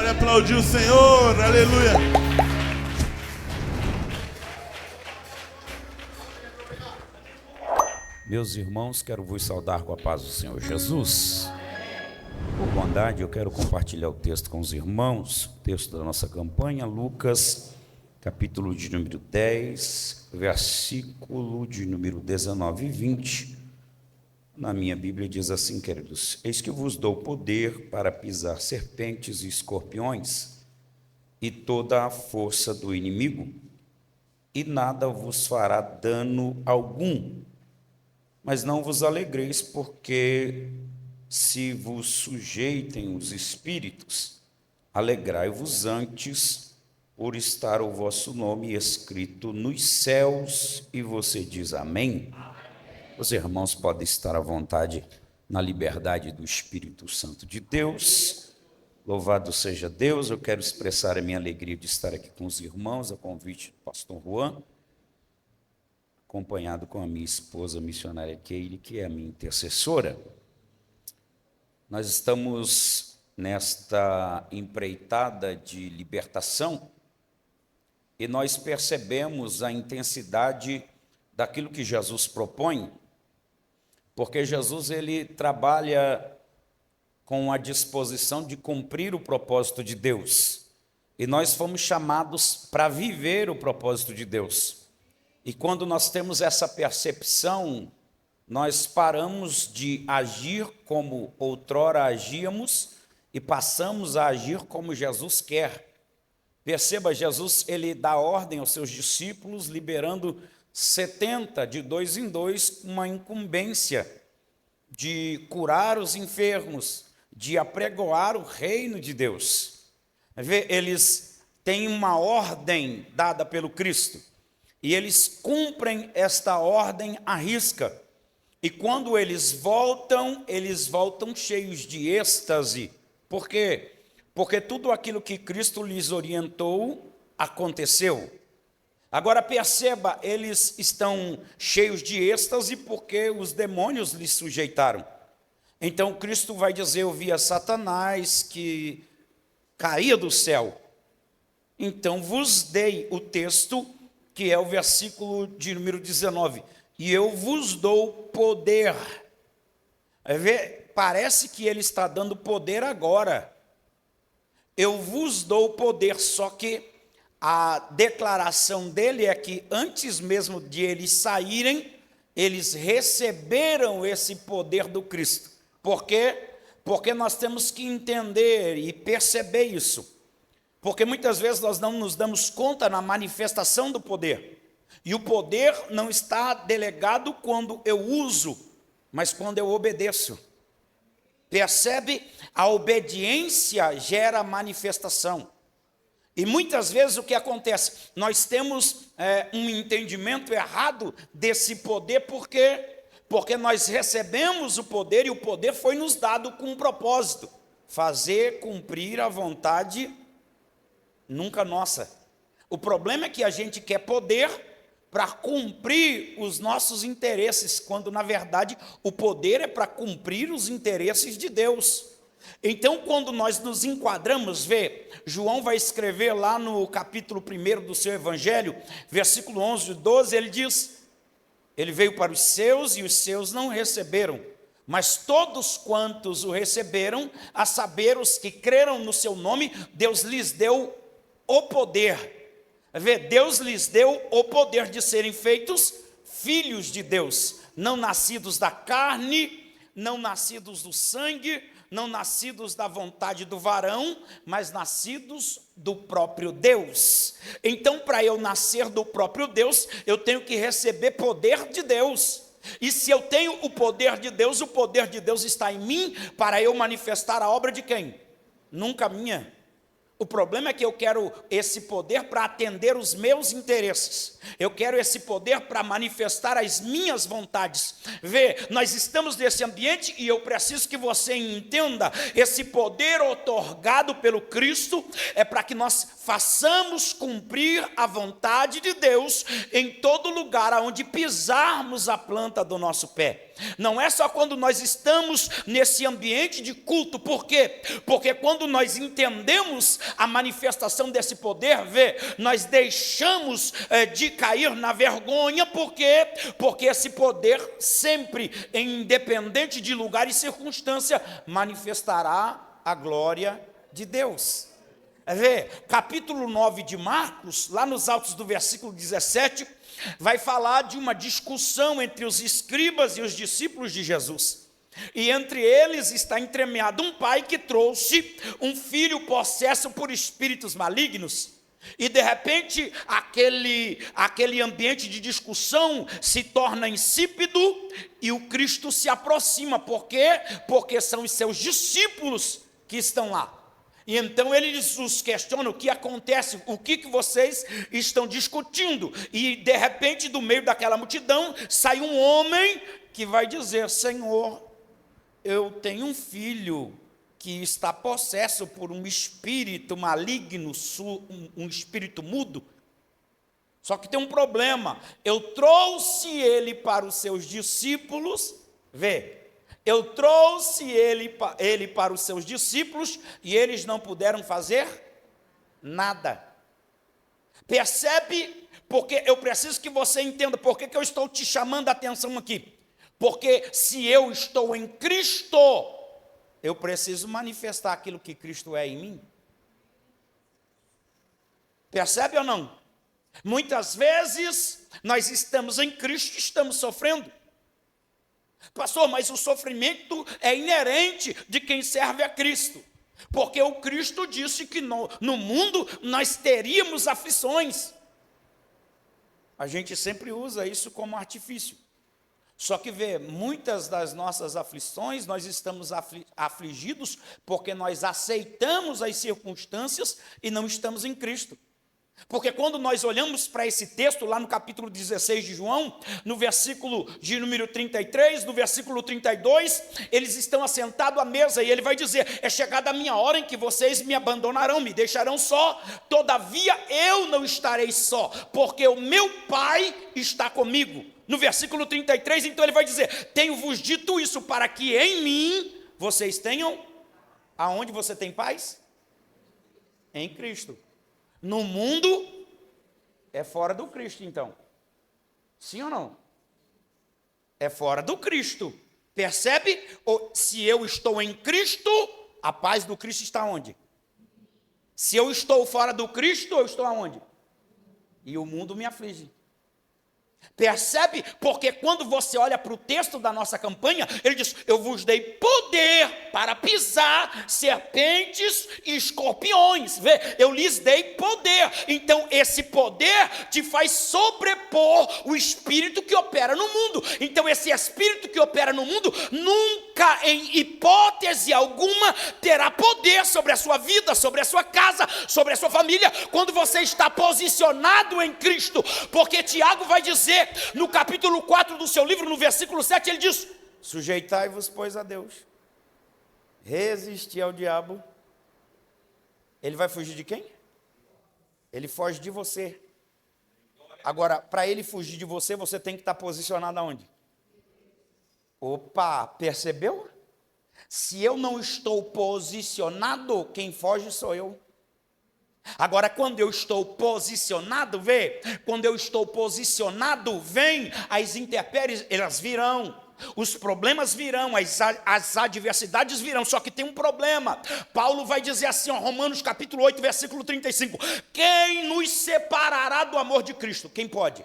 Pode aplaudir o Senhor, aleluia. Meus irmãos, quero vos saudar com a paz do Senhor Jesus. Por bondade, eu quero compartilhar o texto com os irmãos, o texto da nossa campanha, Lucas, capítulo de número 10, versículo de número 19 e 20. Na minha Bíblia diz assim, queridos: eis que vos dou poder para pisar serpentes e escorpiões e toda a força do inimigo, e nada vos fará dano algum. Mas não vos alegreis, porque se vos sujeitem os espíritos, alegrai-vos antes por estar o vosso nome escrito nos céus. E você diz amém? Os irmãos podem estar à vontade na liberdade do Espírito Santo de Deus. Louvado seja Deus. Eu quero expressar a minha alegria de estar aqui com os irmãos, a convite do pastor Juan, acompanhado com a minha esposa missionária Keile, que é a minha intercessora. Nós estamos nesta empreitada de libertação e nós percebemos a intensidade daquilo que Jesus propõe, porque Jesus ele trabalha com a disposição de cumprir o propósito de Deus, e nós fomos chamados para viver o propósito de Deus. E quando nós temos essa percepção, nós paramos de agir como outrora agíamos e passamos a agir como Jesus quer. Perceba, Jesus ele dá ordem aos seus discípulos, liberando 70 de 2 em 2, uma incumbência de curar os enfermos, de apregoar o reino de Deus. Eles têm uma ordem dada pelo Cristo, e eles cumprem esta ordem à risca. E quando eles voltam cheios de êxtase. Por quê? Porque tudo aquilo que Cristo lhes orientou aconteceu. Agora perceba, eles estão cheios de êxtase porque os demônios lhes sujeitaram. Então Cristo vai dizer: eu via Satanás que caía do céu. Então vos dei o texto, que é o versículo de número 19, e eu vos dou poder. Parece que ele está dando poder agora. Eu vos dou poder, só que a declaração dele é que antes mesmo de eles saírem, eles receberam esse poder do Cristo. Por quê? Porque nós temos que entender e perceber isso. Porque muitas vezes nós não nos damos conta na manifestação do poder. E o poder não está delegado quando eu uso, mas quando eu obedeço. Percebe? A obediência gera manifestação. E muitas vezes o que acontece? Nós temos um entendimento errado desse poder, porque nós recebemos o poder e o poder foi nos dado com um propósito: fazer cumprir a vontade nunca nossa. O problema é que a gente quer poder para cumprir os nossos interesses, quando na verdade o poder é para cumprir os interesses de Deus. Então, quando nós nos enquadramos, João vai escrever lá no capítulo 1 do seu evangelho, versículo 11 e 12, ele diz: ele veio para os seus e os seus não receberam, mas todos quantos o receberam, a saber, os que creram no seu nome, Deus lhes deu o poder. Deus lhes deu o poder de serem feitos filhos de Deus, não nascidos da carne, não nascidos do sangue, não nascidos da vontade do varão, mas nascidos do próprio Deus. Então, para eu nascer do próprio Deus, eu tenho que receber poder de Deus. E se eu tenho o poder de Deus está em mim para eu manifestar a obra de quem? Nunca minha. O problema é que eu quero esse poder para atender os meus interesses. Eu quero esse poder para manifestar as minhas vontades. Nós estamos nesse ambiente e eu preciso que você entenda: esse poder otorgado pelo Cristo é para que nós façamos cumprir a vontade de Deus em todo lugar aonde pisarmos a planta do nosso pé. Não é só quando nós estamos nesse ambiente de culto. Por quê? Porque quando nós entendemos a manifestação desse poder, nós deixamos de cair na vergonha. Por quê? Porque esse poder sempre, independente de lugar e circunstância, manifestará a glória de Deus. Capítulo 9 de Marcos, lá nos altos do versículo 17, vai falar de uma discussão entre os escribas e os discípulos de Jesus. E entre eles está entremeado um pai que trouxe um filho possesso por espíritos malignos. E de repente aquele ambiente de discussão se torna insípido e o Cristo se aproxima. Por quê? Porque são os seus discípulos que estão lá. E então ele os questiona: o que acontece, o que vocês estão discutindo? E de repente, do meio daquela multidão, sai um homem que vai dizer: Senhor, eu tenho um filho que está possesso por um espírito maligno, um espírito mudo. Só que tem um problema: eu trouxe ele para os seus discípulos, eu trouxe ele para os seus discípulos e eles não puderam fazer nada. Percebe? Porque eu preciso que você entenda por que eu estou te chamando a atenção aqui. Porque se eu estou em Cristo, eu preciso manifestar aquilo que Cristo é em mim. Percebe ou não? Muitas vezes nós estamos em Cristo e estamos sofrendo. Pastor, mas o sofrimento é inerente de quem serve a Cristo. Porque o Cristo disse que no mundo nós teríamos aflições. A gente sempre usa isso como artifício. Só que muitas das nossas aflições, nós estamos afligidos porque nós aceitamos as circunstâncias e não estamos em Cristo. Porque quando nós olhamos para esse texto, lá no capítulo 16 de João, no versículo de número 33, no versículo 32, eles estão assentados à mesa e ele vai dizer: é chegada a minha hora em que vocês me abandonarão, me deixarão só, todavia eu não estarei só, porque o meu Pai está comigo. No versículo 33, então ele vai dizer: tenho-vos dito isso para que em mim vocês tenham, aonde você tem paz? Em Cristo. No mundo, é fora do Cristo, então. Sim ou não? É fora do Cristo. Percebe? Se eu estou em Cristo, a paz do Cristo está onde? Se eu estou fora do Cristo, eu estou aonde? E o mundo me aflige. Percebe? Porque quando você olha para o texto da nossa campanha, ele diz: eu vos dei poder para pisar serpentes e escorpiões. Eu lhes dei poder. Então esse poder te faz sobrepor o espírito que opera no mundo. Então esse espírito que opera no mundo nunca, em hipótese alguma, terá poder sobre a sua vida, sobre a sua casa, sobre a sua família, quando você está posicionado em Cristo. Porque Tiago vai dizer, no capítulo 4 do seu livro, no versículo 7, ele diz: sujeitai-vos, pois, a Deus, resistir ao diabo. Ele vai fugir de quem? Ele foge de você. Agora, para ele fugir de você, você tem que estar posicionado aonde? Opa, percebeu? Se eu não estou posicionado, quem foge sou eu. Agora, quando eu estou posicionado, quando eu estou posicionado, vem as intempéries, elas virão, os problemas virão, as adversidades virão. Só que tem um problema. Paulo vai dizer assim, Romanos capítulo 8, versículo 35, quem nos separará do amor de Cristo? Quem pode?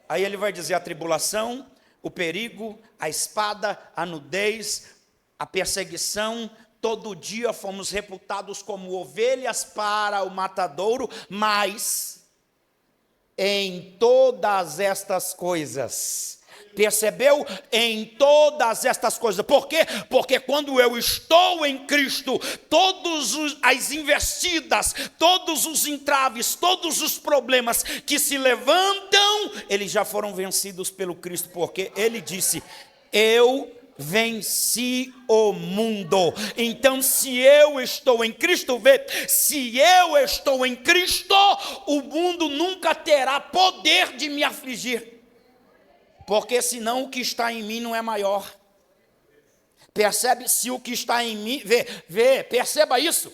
Aí ele vai dizer: a tribulação, o perigo, a espada, a nudez, a perseguição. Todo dia fomos reputados como ovelhas para o matadouro, mas em todas estas coisas, percebeu? Em todas estas coisas. Por quê? Porque quando eu estou em Cristo, todas as investidas, todos os entraves, todos os problemas que se levantam, eles já foram vencidos pelo Cristo, porque ele disse: eu venci o mundo. Então, se eu estou em Cristo, se eu estou em Cristo, o mundo nunca terá poder de me afligir, porque senão o que está em mim não é maior. Percebe? Se o que está em mim, perceba isso.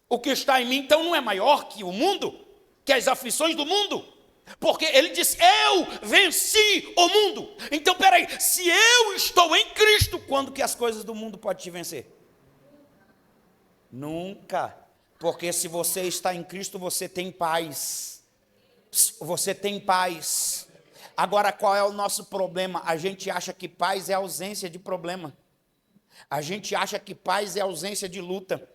O que está em mim então não é maior que o mundo, que as aflições do mundo. Porque ele diz, eu venci o mundo. Então, peraí, se eu estou em Cristo, quando que as coisas do mundo podem te vencer? Nunca. Porque se você está em Cristo, você tem paz. Você tem paz. Agora, qual é o nosso problema? A gente acha que paz é ausência de problema. A gente acha que paz é ausência de luta.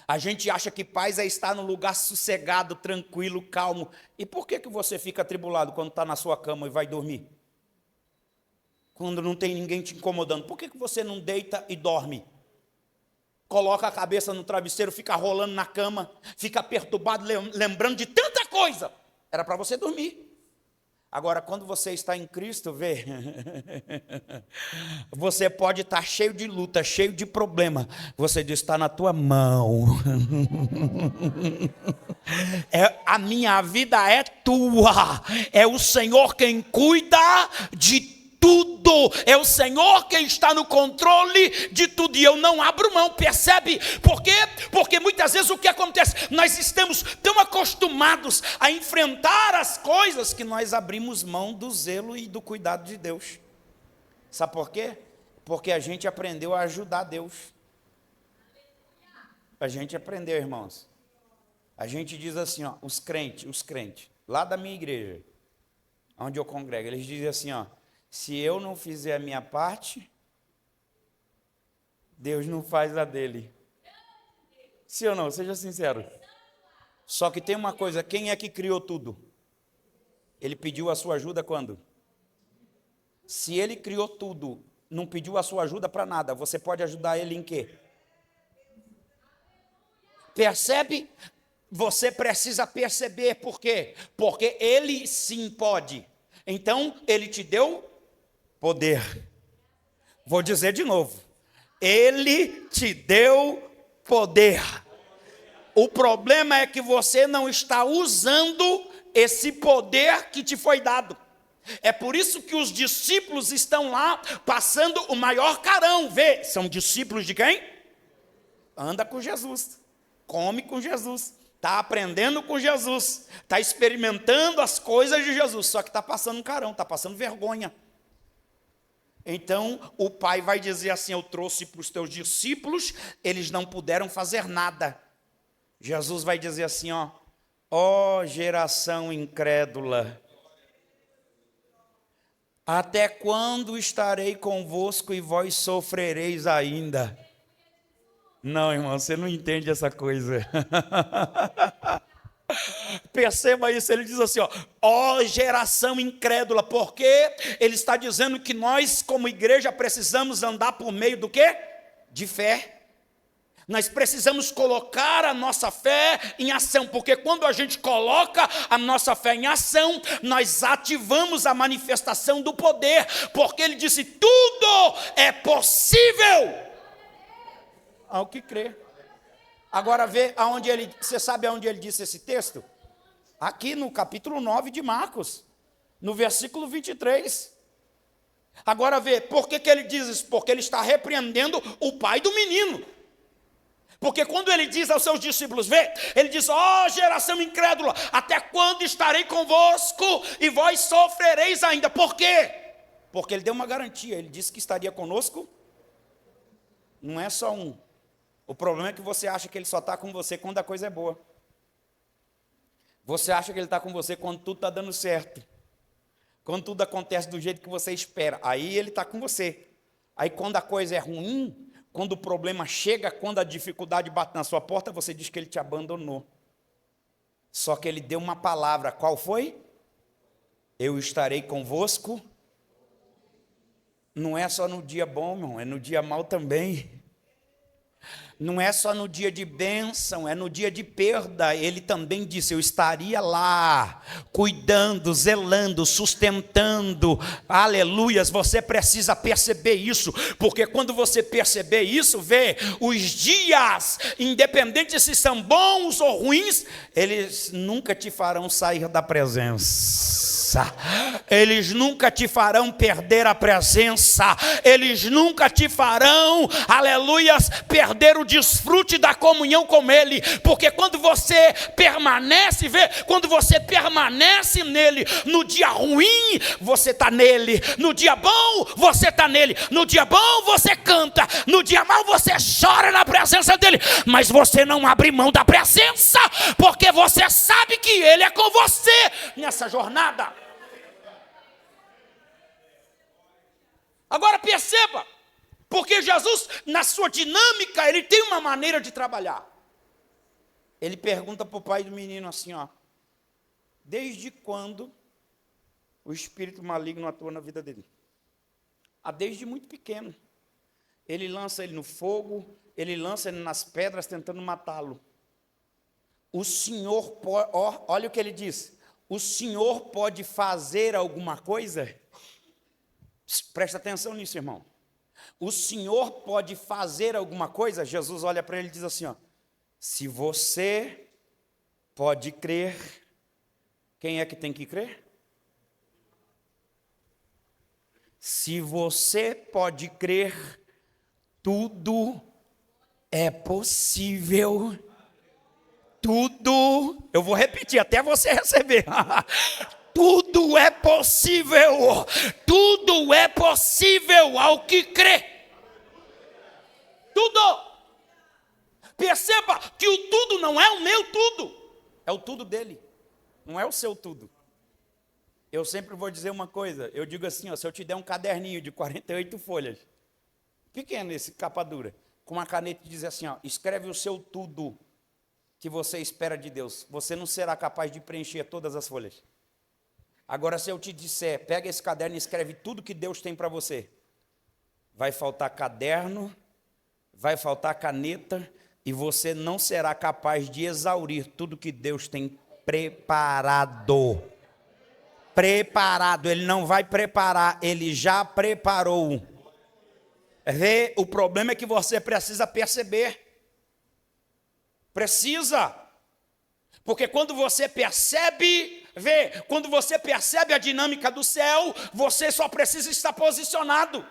A gente acha que paz é estar num lugar sossegado, tranquilo, calmo. E por que você fica atribulado quando está na sua cama e vai dormir? Quando não tem ninguém te incomodando. Por que você não deita e dorme? Coloca a cabeça no travesseiro, fica rolando na cama, fica perturbado, lembrando de tanta coisa. Era para você dormir. Agora, quando você está em Cristo, você pode estar cheio de luta, cheio de problema. Você diz, está na tua mão. A minha vida é tua. É o Senhor quem cuida de tudo. É o Senhor quem está no controle de tudo. E eu não abro mão, percebe? Por quê? Porque muitas vezes o que acontece? Nós estamos tão acostumados a enfrentar as coisas que nós abrimos mão do zelo e do cuidado de Deus. Sabe por quê? Porque a gente aprendeu a ajudar Deus. A gente aprendeu, irmãos. A gente diz assim, ó, os crentes, lá da minha igreja, onde eu congrego, eles dizem assim, ó, se eu não fizer a minha parte, Deus não faz a dele. Sim ou não? Seja sincero. Só que tem uma coisa, quem é que criou tudo? Ele pediu a sua ajuda quando? Se ele criou tudo, não pediu a sua ajuda para nada, você pode ajudar ele em quê? Percebe? Você precisa perceber por quê? Porque ele sim pode. Então, ele te deu poder. Vou dizer de novo. Ele te deu poder. O problema é que você não está usando esse poder que te foi dado. É por isso que os discípulos estão lá passando o maior carão. São discípulos de quem? Anda com Jesus, come com Jesus, está aprendendo com Jesus, está experimentando as coisas de Jesus, só que está passando um carão, está passando vergonha. Então, o pai vai dizer assim, eu trouxe para os teus discípulos, eles não puderam fazer nada. Jesus vai dizer assim, ó geração incrédula, até quando estarei convosco e vós sofrereis ainda? Não, irmão, você não entende essa coisa. Perceba isso, ele diz assim, ó geração incrédula, porque ele está dizendo que nós como igreja precisamos andar por meio do quê? De fé. Nós precisamos colocar a nossa fé em ação, porque quando a gente coloca a nossa fé em ação, nós ativamos a manifestação do poder, porque ele disse, tudo é possível ao que crê. Agora você sabe aonde ele disse esse texto? Aqui no capítulo 9 de Marcos, no versículo 23. Agora por que ele diz isso? Porque ele está repreendendo o pai do menino. Porque quando ele diz aos seus discípulos, ele diz, ó geração incrédula, até quando estarei convosco e vós sofrereis ainda? Por quê? Porque ele deu uma garantia, ele disse que estaria conosco, não é só um. O problema é que você acha que ele só está com você quando a coisa é boa. Você acha que ele está com você quando tudo está dando certo. Quando tudo acontece do jeito que você espera. Aí ele está com você. Aí quando a coisa é ruim, quando o problema chega, quando a dificuldade bate na sua porta, você diz que ele te abandonou. Só que ele deu uma palavra. Qual foi? Eu estarei convosco. Não é só no dia bom, irmão, é no dia mau também. Não é só no dia de bênção, é no dia de perda. Ele também disse: eu estaria lá, cuidando, zelando, sustentando. Aleluias, você precisa perceber isso, porque quando você perceber isso, vê, os dias, independente se são bons ou ruins, eles nunca te farão sair da presença. Eles nunca te farão perder a presença. Eles nunca te farão, aleluias, perder o desfrute da comunhão com Ele. Porque quando você permanece, quando você permanece nele, no dia ruim, você está nele. No dia bom, você está nele. No dia bom, você canta. No dia mau, você chora na presença dele. Mas você não abre mão da presença, porque você sabe que Ele é com você nessa jornada. Agora perceba, porque Jesus, na sua dinâmica, ele tem uma maneira de trabalhar. Ele pergunta para o pai do menino assim, ó: desde quando o espírito maligno atua na vida dele? Desde muito pequeno. Ele lança ele no fogo, ele lança ele nas pedras tentando matá-lo. O Senhor, olha o que ele diz: o Senhor pode fazer alguma coisa? Presta atenção nisso, irmão. O Senhor pode fazer alguma coisa? Jesus olha para ele e diz assim, ó: se você pode crer, quem é que tem que crer? Se você pode crer, tudo é possível. Tudo, eu vou repetir até você receber. Tudo é possível. Tudo é possível ao que crê. Tudo. Perceba que o tudo não é o meu tudo, é o tudo dele, não é o seu tudo. Eu sempre vou dizer uma coisa, eu digo assim, ó, se eu te der um caderninho de 48 folhas, pequeno esse, capa dura, com uma caneta e dizer assim, ó, escreve o seu tudo que você espera de Deus, você não será capaz de preencher todas as folhas. Agora, se eu te disser, pega esse caderno e escreve tudo que Deus tem para você, vai faltar caderno, vai faltar caneta, e você não será capaz de exaurir tudo que Deus tem preparado. Preparado, Ele não vai preparar, Ele já preparou. Vê, o problema é que você precisa perceber. Precisa. Porque quando você percebe, quando você percebe a dinâmica do céu, você só precisa estar posicionado.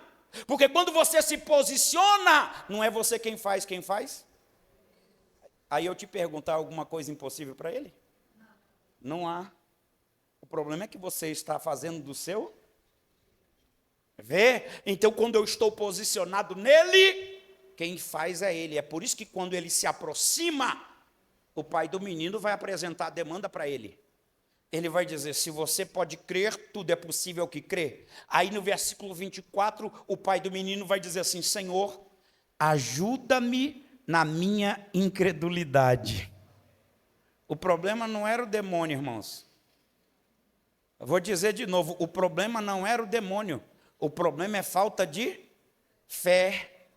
Porque quando você se posiciona, não é você quem faz, quem faz? Aí eu te perguntar alguma coisa impossível para ele? Não há. O problema é que você está fazendo do seu. Então quando eu estou posicionado nele, quem faz é ele. É por isso que quando ele se aproxima, o pai do menino vai apresentar a demanda para ele. Ele vai dizer, se você pode crer, tudo é possível que crê. Aí no versículo 24, o pai do menino vai dizer assim, Senhor, ajuda-me na minha incredulidade. O problema não era o demônio, irmãos. Eu vou dizer de novo, o problema não era o demônio. O problema é falta de fé.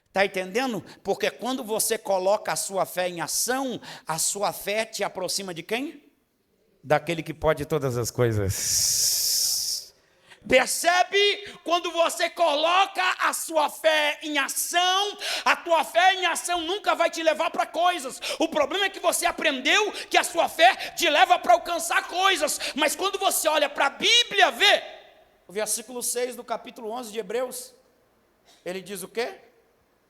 Está entendendo? Porque quando você coloca a sua fé em ação, a sua fé te aproxima de quem? Daquele que pode todas as coisas. Percebe? Quando você coloca a sua fé em ação, a tua fé em ação nunca vai te levar para coisas. O problema é que você aprendeu que a sua fé te leva para alcançar coisas. Mas quando você olha para a Bíblia, vê o versículo 6 do capítulo 11 de Hebreus. Ele diz o quê?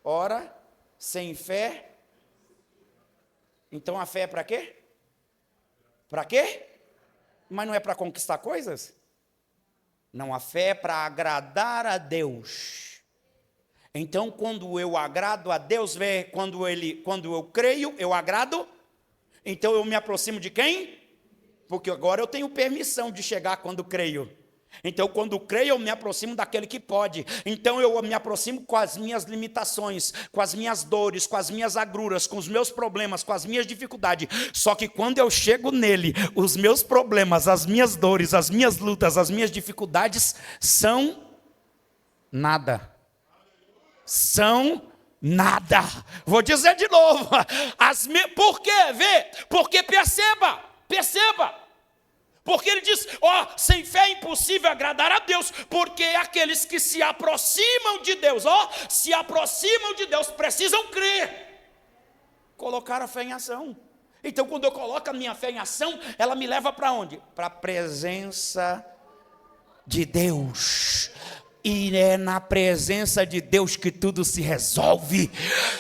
Ora, sem fé. Então a fé é para quê? Para quê? Mas não é para conquistar coisas? Não, a fé é para agradar a Deus. Então, quando eu agrado a Deus, quando eu creio, eu agrado. Então, eu me aproximo de quem? Porque agora eu tenho permissão de chegar quando creio. Então, quando creio, eu me aproximo daquele que pode. Então, eu me aproximo com as minhas limitações, com as minhas dores, com as minhas agruras, com os meus problemas, com as minhas dificuldades. Só que quando eu chego nele, os meus problemas, as minhas dores, as minhas lutas, as minhas dificuldades são nada. São Nada. Vou dizer de novo. Por quê? Vê? Porque perceba. Porque ele diz, sem fé é impossível agradar a Deus, porque aqueles que se aproximam de Deus, se aproximam de Deus, precisam crer. Colocar a fé em ação. Então, quando eu coloco a minha fé em ação, ela me leva para onde? Para a presença de Deus. E é na presença de Deus que tudo se resolve.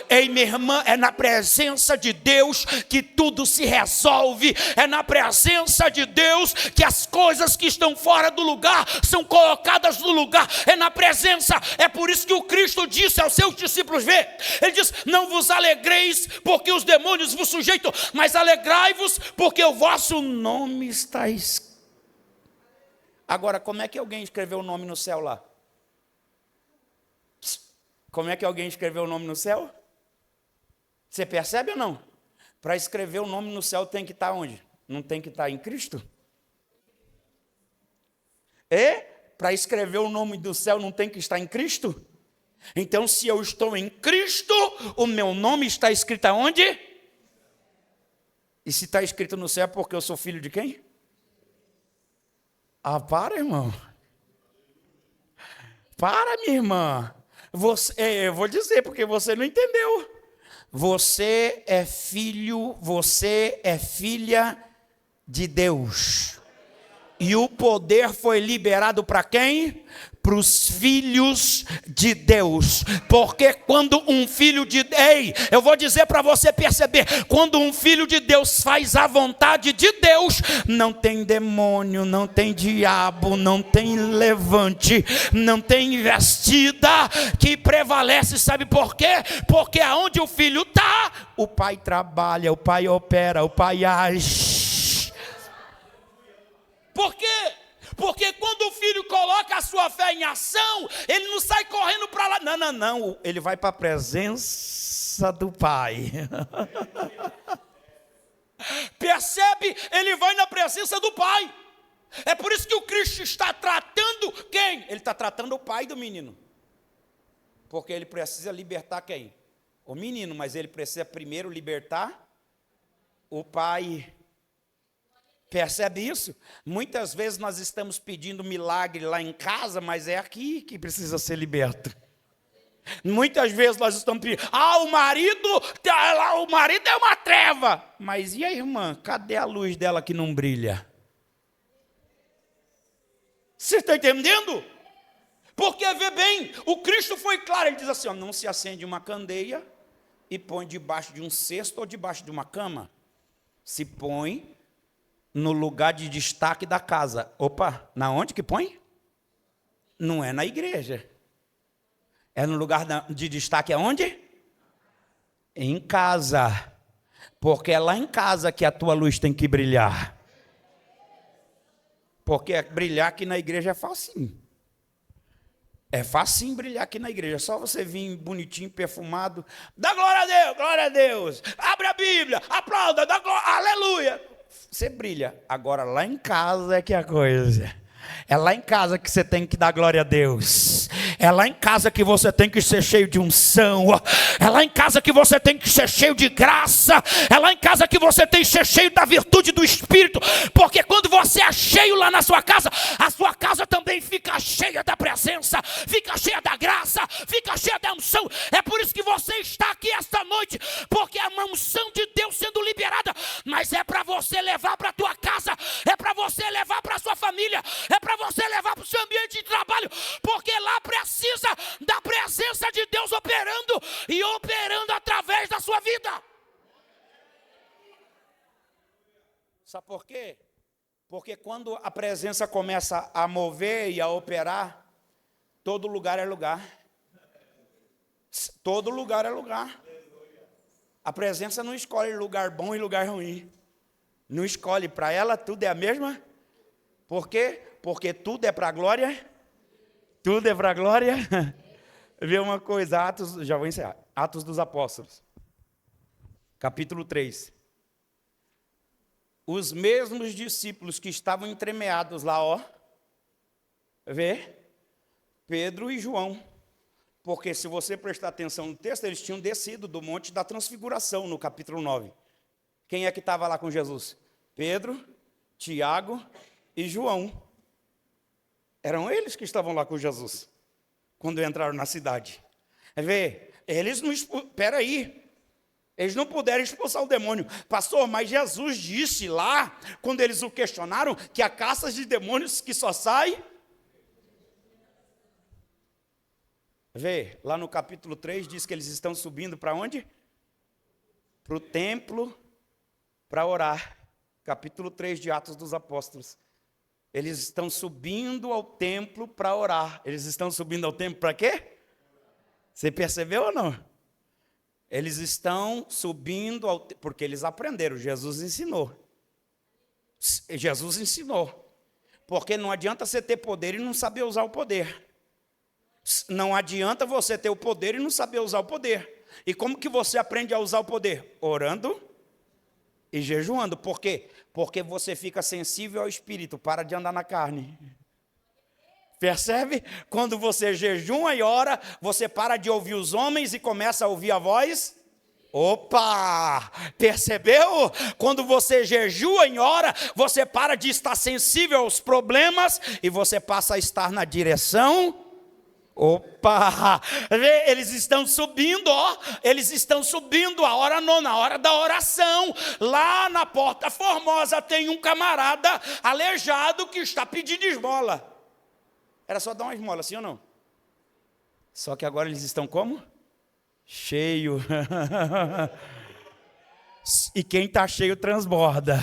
Ei, minha irmã, é na presença de Deus que tudo se resolve. É na presença de Deus que as coisas que estão fora do lugar são colocadas no lugar. É na presença. É por isso que o Cristo disse aos seus discípulos, ele diz, não vos alegreis porque os demônios vos sujeitam, mas alegrai-vos porque o vosso nome está escrito. Agora, como é que alguém escreveu o nome no céu lá? Como é que alguém escreveu o nome no céu? Você percebe ou não? Para escrever o nome no céu tem que estar onde? Não tem que estar em Cristo? Para escrever o nome do céu não tem que estar em Cristo? Então, se eu estou em Cristo, o meu nome está escrito aonde? E se está escrito no céu é porque eu sou filho de quem? Para, irmão. Para, minha irmã. Eu vou dizer porque você não entendeu. Você é filho, você é filha de Deus. E o poder foi liberado para quem? Para os filhos de Deus. Porque quando um filho de... eu vou dizer para você perceber. Quando um filho de Deus faz a vontade de Deus, não tem demônio, não tem diabo, não tem levante, não tem investida que prevalece. Sabe por quê? Porque aonde o filho está, o pai trabalha, o pai opera, o pai age. Por quê? Porque quando o filho coloca a sua fé em ação, ele não sai correndo para lá. Não. Ele vai para a presença do Pai. Percebe? Ele vai na presença do Pai. É por isso que o Cristo está tratando quem? Ele está tratando o pai do menino. Porque ele precisa libertar quem? O menino, mas ele precisa primeiro libertar o pai. Percebe isso? Muitas vezes nós estamos pedindo milagre lá em casa, mas é aqui que precisa ser liberto. Muitas vezes nós estamos pedindo, o marido é uma treva. Mas e a irmã? Cadê a luz dela que não brilha? Você está entendendo? Porque, vê bem, o Cristo foi claro, ele diz assim, não se acende uma candeia e põe debaixo de um cesto ou debaixo de uma cama. Se põe no lugar de destaque da casa. Na onde que põe? Não é na igreja. É no lugar de destaque aonde? Em casa. Porque é lá em casa que a tua luz tem que brilhar. Porque brilhar aqui na igreja é facinho. É facinho brilhar aqui na igreja. É só você vir bonitinho, perfumado. Dá glória a Deus, glória a Deus. Abre a Bíblia, aplauda, dá glória, aleluia. Você brilha. Agora lá em casa é que é a coisa. É lá em casa que você tem que dar glória a Deus. É lá em casa que você tem que ser cheio de unção. É lá em casa que você tem que ser cheio de graça. É lá em casa que você tem que ser cheio da virtude do Espírito. Porque quando você é cheio lá na sua casa, a sua casa também fica cheia da presença, fica cheia da graça, fica cheia da unção. É por isso que você está aqui esta noite, porque é uma unção de Deus sendo liberada. Mas é para você levar para a tua casa, é para você levar para a sua família, é para você levar para o seu ambiente de trabalho, porque lá precisa da presença de Deus operando e operando através da sua vida. Sabe por quê? Porque quando a presença começa a mover e a operar, todo lugar é lugar. Todo lugar é lugar. A presença não escolhe lugar bom e lugar ruim. Não escolhe, para ela tudo é a mesma. Por quê? Porque tudo é para a glória. Tudo é para a glória. Vê uma coisa, já vou encerrar. Atos dos Apóstolos. Capítulo 3. Os mesmos discípulos que estavam entremeados lá, vê? Pedro e João. Porque se você prestar atenção no texto, eles tinham descido do Monte da Transfiguração, no capítulo 9. Quem é que estava lá com Jesus? Pedro, Tiago e João. Eram eles que estavam lá com Jesus, quando entraram na cidade. Eles não... Espera aí. Eles não puderam expulsar o demônio. Pastor, mas Jesus disse lá, quando eles o questionaram, que há caças de demônios que só saem... Lá no capítulo 3 diz que eles estão subindo para onde? Para o templo, para orar. Capítulo 3 de Atos dos Apóstolos. Eles estão subindo ao templo para orar. Eles estão subindo ao templo para quê? Você percebeu ou não? Eles estão subindo ao templo, porque eles aprenderam, Jesus ensinou. Jesus ensinou. Porque não adianta você ter poder e não saber usar o poder. Não adianta você ter o poder e não saber usar o poder. E como que você aprende a usar o poder? Orando e jejuando. Por quê? Porque você fica sensível ao Espírito, para de andar na carne. Percebe? Quando você jejuma e ora, você para de ouvir os homens e começa a ouvir a voz. Opa! Percebeu? Quando você jejua e ora, você para de estar sensível aos problemas e você passa a estar na direção. Opa! Eles estão subindo, eles estão subindo a hora nona, a hora da oração. Lá na Porta Formosa tem um camarada aleijado que está pedindo esmola. Era só dar uma esmola, sim ou não? Só que agora eles estão como? Cheio. E quem está cheio transborda.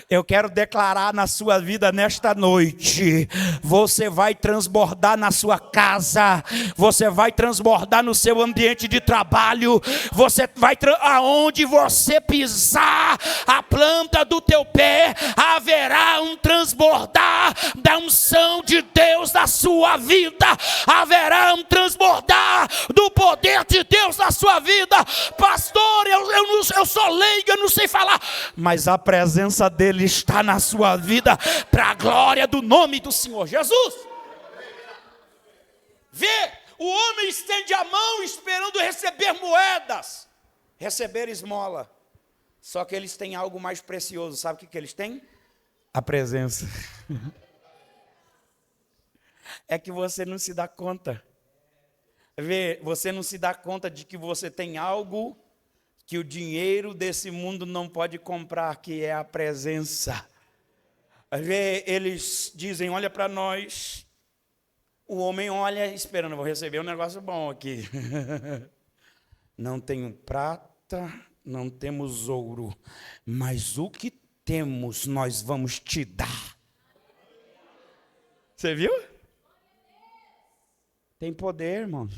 Eu quero declarar na sua vida nesta noite, você vai transbordar na sua casa, você vai transbordar no seu ambiente de trabalho, você vai, aonde você pisar a planta do teu pé, haverá um transbordar da unção de Deus na sua vida, haverá um transbordar do poder de Deus na sua vida. Pastor, eu sou leigo, eu não sei falar, mas a presença dele está na sua vida, para a glória do nome do Senhor Jesus. O homem estende a mão esperando receber moedas, receber esmola. Só que eles têm algo mais precioso. Sabe o que eles têm? A presença. É que você não se dá conta. Você não se dá conta de que você tem algo que o dinheiro desse mundo não pode comprar, que é a presença. Eles dizem, olha para nós. O homem olha esperando, vou receber um negócio bom aqui. Não tenho prata, não temos ouro, mas o que temos nós vamos te dar. Você viu? Tem poder, irmãos.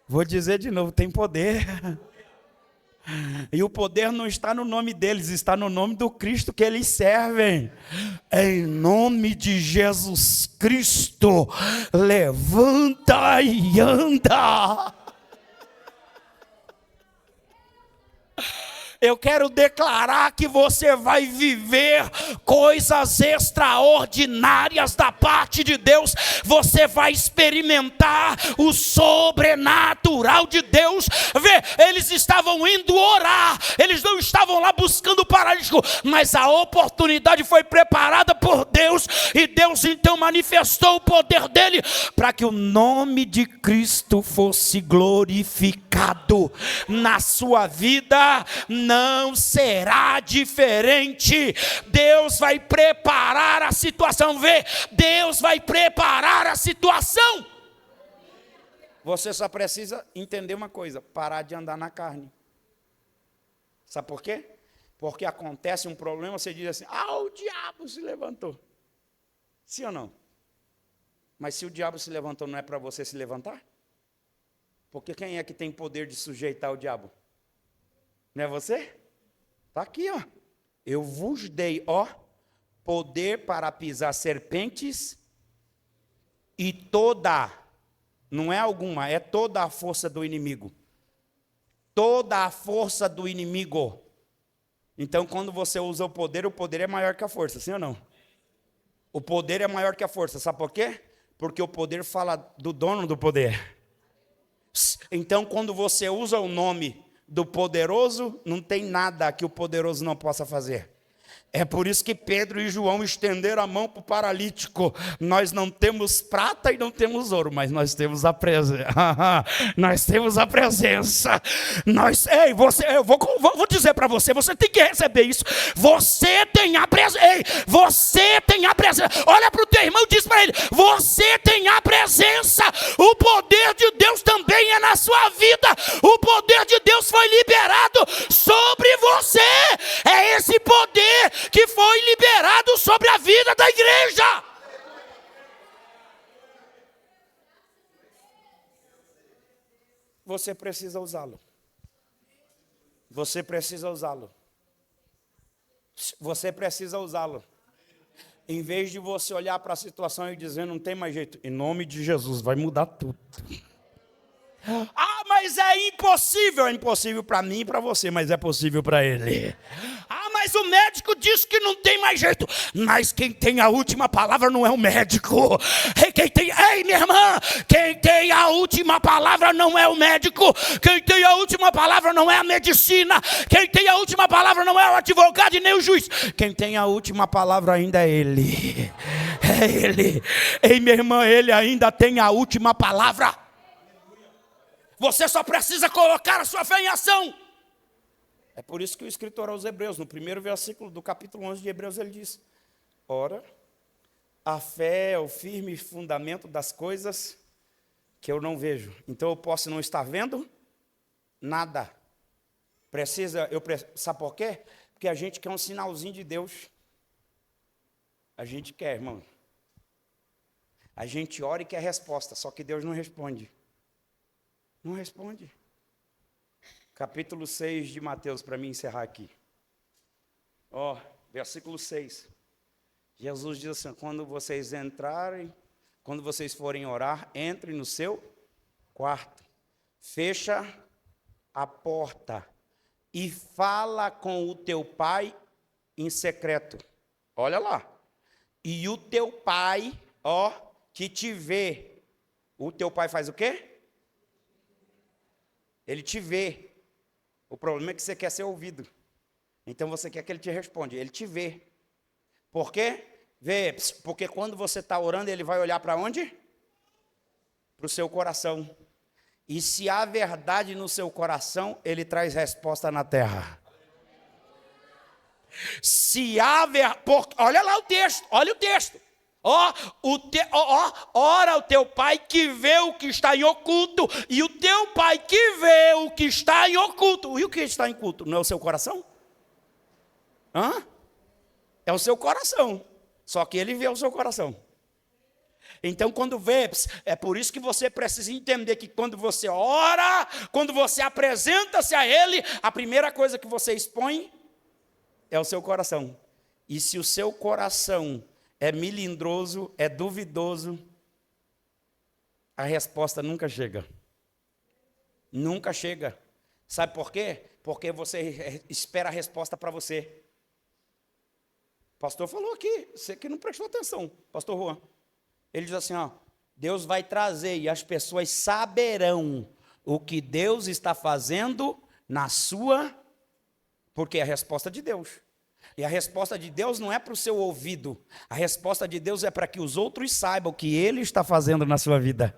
Vou dizer de novo, tem poder. E o poder não está no nome deles, está no nome do Cristo que eles servem. Em nome de Jesus Cristo, levanta e anda. Eu quero declarar que você vai viver coisas extraordinárias da parte de Deus. Você vai experimentar o sobrenatural de Deus. Eles estavam indo orar, eles não estavam lá buscando o paralítico, mas a oportunidade foi preparada por Deus, e Deus então manifestou o poder dele, para que o nome de Cristo fosse glorificado na sua vida. Não será diferente. Deus vai preparar a situação. Deus vai preparar a situação. Você só precisa entender uma coisa: parar de andar na carne. Sabe por quê? Porque acontece um problema, você diz assim: o diabo se levantou. Sim ou não? Mas se o diabo se levantou, não é para você se levantar? Porque quem é que tem poder de sujeitar o diabo? Não é você? Está aqui, eu vos dei, poder para pisar serpentes e toda, não é alguma, é toda a força do inimigo. Toda a força do inimigo. Então, quando você usa o poder é maior que a força, sim ou não? O poder é maior que a força, sabe por quê? Porque o poder fala do dono do poder. Então, quando você usa o nome do poderoso, não tem nada que o poderoso não possa fazer. É por isso que Pedro e João estenderam a mão para o paralítico. Nós não temos prata e não temos ouro, mas nós temos a presença. Nós temos a presença. Ei, eu vou dizer para você, você tem que receber isso. Você tem a presença. Ei, você tem a presença. Olha para o teu irmão e diz para ele: você tem a presença. O poder de Deus também é na sua vida. O poder de Deus foi liberado sobre você. É esse poder que foi liberado sobre a vida da igreja. Você precisa usá-lo. Você precisa usá-lo. Você precisa usá-lo. Em vez de você olhar para a situação e dizer, não tem mais jeito, em nome de Jesus, vai mudar tudo. Ah, mas é impossível. É impossível para mim e para você, mas é possível para ele. Ah, mas o médico diz que não tem mais jeito. Mas quem tem a última palavra não é o médico. Ei, minha irmã, quem tem a última palavra não é o médico. Quem tem a última palavra não é a medicina. Quem tem a última palavra não é o advogado e nem o juiz. Quem tem a última palavra ainda é ele. É ele. Ei, minha irmã, ele ainda tem a última palavra. Você só precisa colocar a sua fé em ação. É por isso que o escritor aos Hebreus, no primeiro versículo do capítulo 11 de Hebreus, ele diz: ora, a fé é o firme fundamento das coisas que eu não vejo. Então eu posso não estar vendo nada. Sabe por quê? Porque a gente quer um sinalzinho de Deus. A gente quer, irmão. A gente ora e quer resposta, só que Deus não responde. Não responde. Capítulo 6 de Mateus, para mim encerrar aqui. Versículo 6. Jesus diz assim: quando vocês forem orar, entrem no seu quarto, fecha a porta e fala com o teu pai em secreto. Olha lá. E o teu pai, que te vê, o teu pai faz o quê? Ele te vê. O problema é que você quer ser ouvido. Então você quer que ele te responda. Ele te vê. Por quê? Porque quando você está orando, ele vai olhar para onde? Para o seu coração. E se há verdade no seu coração, ele traz resposta na terra. Se há verdade. Olha lá o texto. Olha o texto. Ora o teu pai que vê o que está em oculto, e o teu pai que vê o que está em oculto. E o que está em oculto? Não é o seu coração? É o seu coração. Só que ele vê o seu coração. Então, quando vê, é por isso que você precisa entender que quando você ora, quando você apresenta-se a ele, a primeira coisa que você expõe é o seu coração. E se o seu coração é melindroso, é duvidoso, a resposta nunca chega. Nunca chega. Sabe por quê? Porque você espera a resposta para você. O pastor falou aqui, você que não prestou atenção, pastor Juan. Ele diz assim, Deus vai trazer e as pessoas saberão o que Deus está fazendo na sua, porque é a resposta de Deus. E a resposta de Deus não é para o seu ouvido. A resposta de Deus é para que os outros saibam o que Ele está fazendo na sua vida.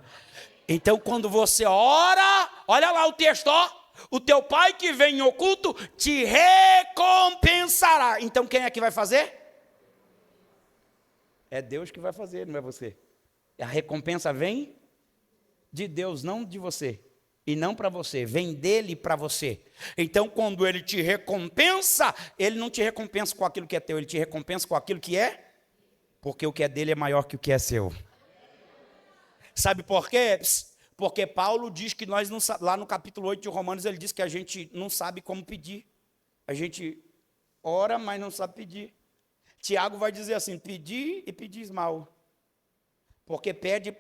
Então, quando você ora, olha lá o texto, o teu pai que vem em oculto te recompensará. Então, quem é que vai fazer? É Deus que vai fazer, não é você. A recompensa vem de Deus, não de você. E não para você, vem dele para você. Então, quando ele te recompensa, ele não te recompensa com aquilo que é teu, ele te recompensa com aquilo que é, porque o que é dele é maior que o que é seu. Sabe por quê? Porque Paulo diz que nós, lá no capítulo 8 de Romanos, ele diz que a gente não sabe como pedir. A gente ora, mas não sabe pedir. Tiago vai dizer assim, pedir e pedis mal. Porque pede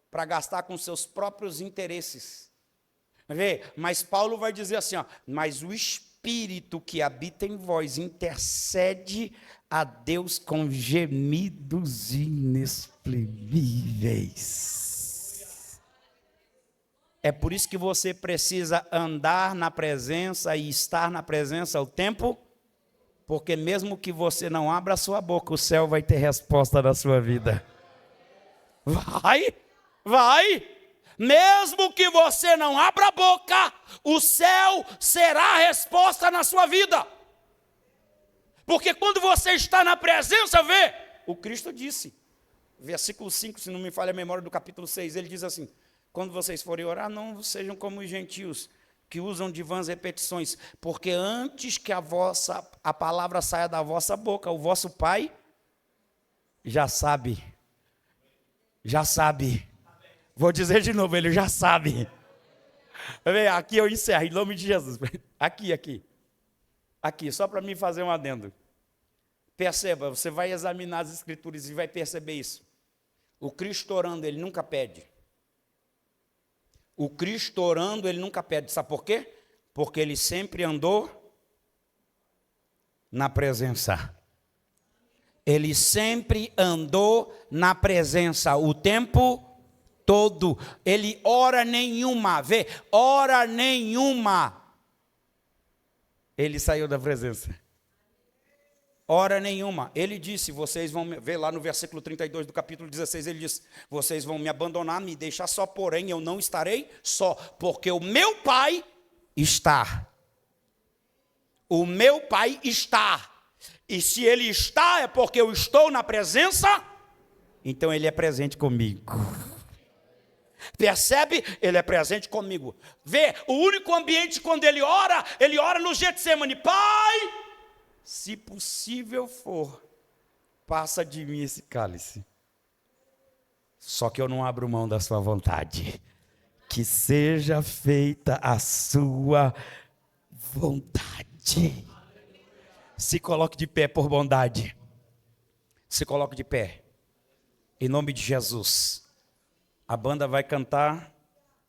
para gastar com seus próprios interesses. Mas Paulo vai dizer assim, mas o Espírito que habita em vós intercede a Deus com gemidos inexprimíveis. inexprimíveis. É por isso que você precisa andar na presença e estar na presença o tempo, porque mesmo que você não abra a sua boca, o céu vai ter resposta na sua vida. Vai. Mesmo que você não abra a boca, o céu será a resposta na sua vida. Porque quando você está na presença, vê, o Cristo disse, versículo 5, se não me falha a memória do capítulo 6, ele diz assim, quando vocês forem orar, não sejam como os gentios, que usam de vãs repetições, porque antes que a palavra saia da vossa boca, o vosso Pai já sabe. Vou dizer de novo, ele já sabe. Aqui eu encerro, em nome de Jesus. Aqui, só para mim fazer um adendo. Perceba, você vai examinar as Escrituras e vai perceber isso. O Cristo orando, ele nunca pede. O Cristo orando, ele nunca pede. Sabe por quê? Porque ele sempre andou na presença. Ele sempre andou na presença o tempo todo. Ele hora nenhuma, ele saiu da presença. Hora nenhuma. Ele disse, vocês vão ver lá no versículo 32 do capítulo 16, ele diz, vocês vão me abandonar, me deixar só, porém eu não estarei só, porque o meu Pai está. O meu Pai está. E se ele está, é porque eu estou na presença, então ele é presente comigo. Percebe? Ele é presente comigo. Vê, o único ambiente quando ele ora no Getsemane. Pai, se possível for, passa de mim esse cálice. Só que eu não abro mão da sua vontade. Que seja feita a sua vontade. Se coloque de pé por bondade. Se coloque de pé. Em nome de Jesus. A banda vai cantar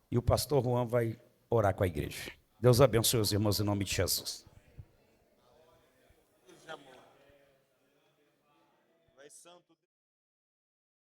e o pastor Juan vai orar com a igreja. Deus abençoe os irmãos em nome de Jesus.